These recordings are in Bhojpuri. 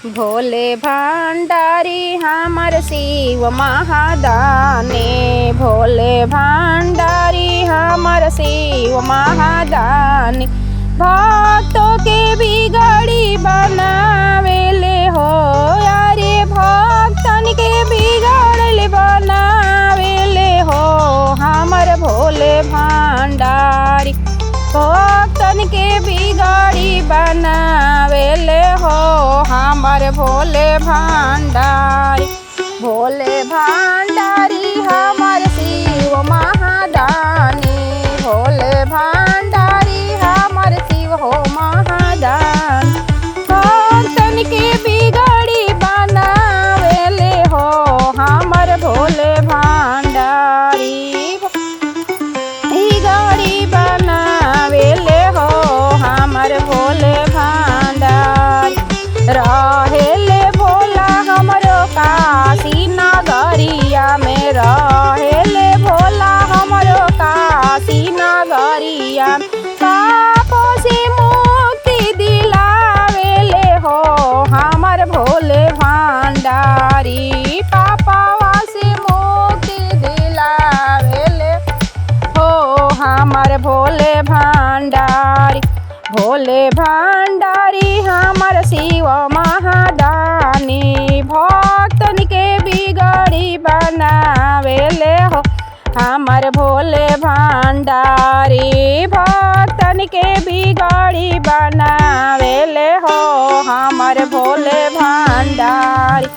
भोले भंडारी हमर शिव महादानी। भोले भंडारी हमर शिव महादानी। भक्तों के बिगड़ी बनावेले हो यारे, भक्तन के बिगड़ल बनावेले हो हमर भोले भंडारी। भक्तन के बिगाड़ी बनावेले हो हमर भोले भंडारी। भोले भंडारी हमर शिव महादानी। भोले भंडारी हमर शिव हो महादानी। भक्तन के बिगाड़ी बनावेले हो हमर भोले भंडारी। बिगाड़ी बनावेले हो हमर भोले भंडारी। रहेले भोला हमरो काशी नगरिया में। रहेले भोला हमरो काशी नगरिया। पापों से मुक्ति दिलावेले हो हमर भोले भंडारी। पापवा से मुक्ति दिलावेले हो हमर भोले भंडारी। भोले भंडारी हमर शिव महादानी। भक्तन के बिगड़ी बनावेले हो हमर भोले भंडारी। भक्तन के बिगड़ी बनावेले हो हमर भोले भंडारी।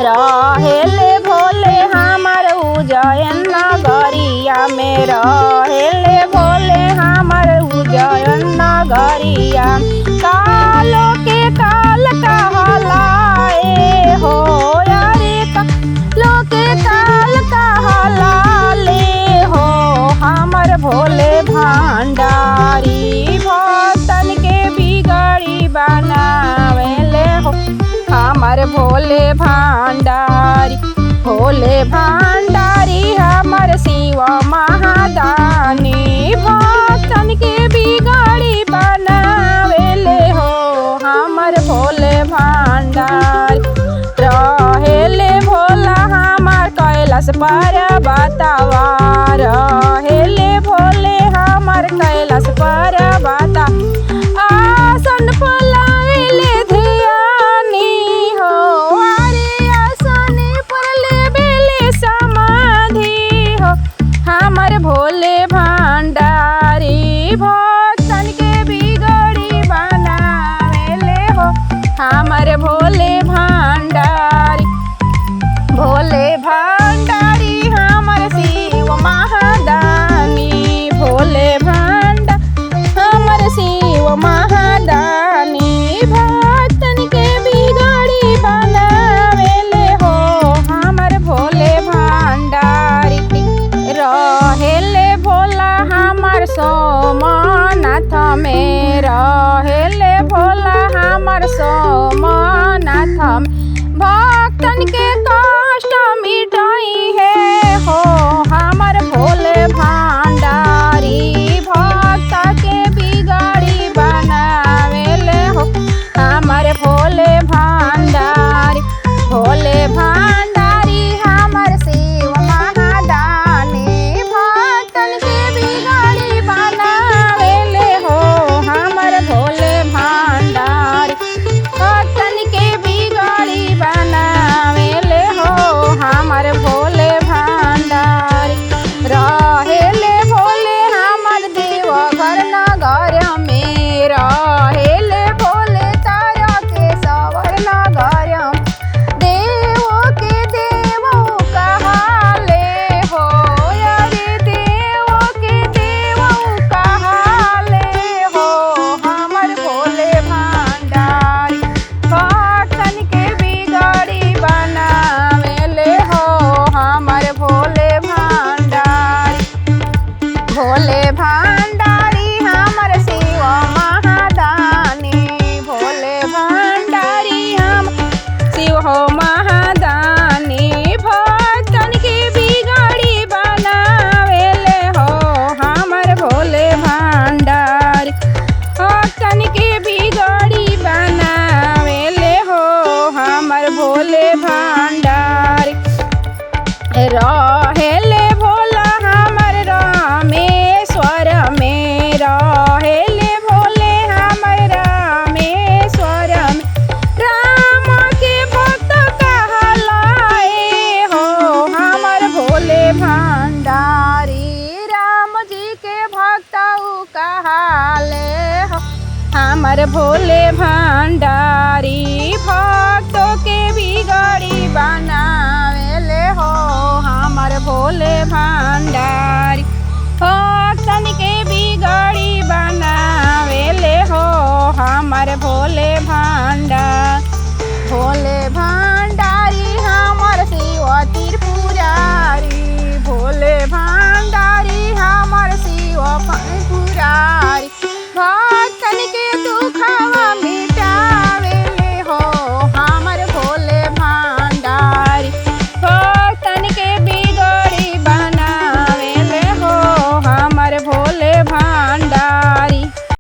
रहेले भोले हमर उज्जैन नगरिया में। रहेले भोले हमर उज्जैन नगरिया। कालो के काल कहलाए हो यारे, कालो के काल कहलाले हो हमर भोले भंडारी। भक्तन के बिगड़ी बनावेले हो हमर भोले भंडारी। भोले भंडारी हमर शिव महादानी। भक्तन के बिगड़ी बनावेले हो हमर भोले भंडारी। रहेले भोला हमर कैलाश पर्वतवा। रहेले भोले हमर कैलाश पर्वत। आसन पलाएले ध्यानी हो अरे, आसन पर लेबेले समाधि हो हमर भोले भंडारी। भक्तन के बिगड़ी बनावेले हो हमर भोले भंडारी। भोले भंडारी हमर शिव महादानी। भोले भंडारी हमर शिव महादानी। भक्तन के बिगड़ी बनावेले हो हमर भोले भंडारी। रहेले भोला हमर सोमनाथ में। रहेले भोला हमर सोमनाथ में। भक्तन के कष्ट मिटाई है हो हमर भोले भंडारी। भक्त के बिगाड़ी बनावेले हो हमर भोले भंडारी। भोले भंडारी हमर शिव महादानी। भक्तन के बिगाड़ी बनावेले हो हमर भोले भंडारी। भक्तन के बिगाड़ी बनावेले हो हमर भोले भंडारी। रहेले भोले हमर देवघर नगर में। रहेले भोले तारा के सवर नगर। देवो के देवो कहाले हो यारे, देवो के देवो कहाले हो हमर भोले भंडारी। भक्तन के बिगाड़ी बनावेले हो हमर भोले भंडारी। भोले भंडारी हमर शिव महादानी। भोले भंडारी हम शिव हो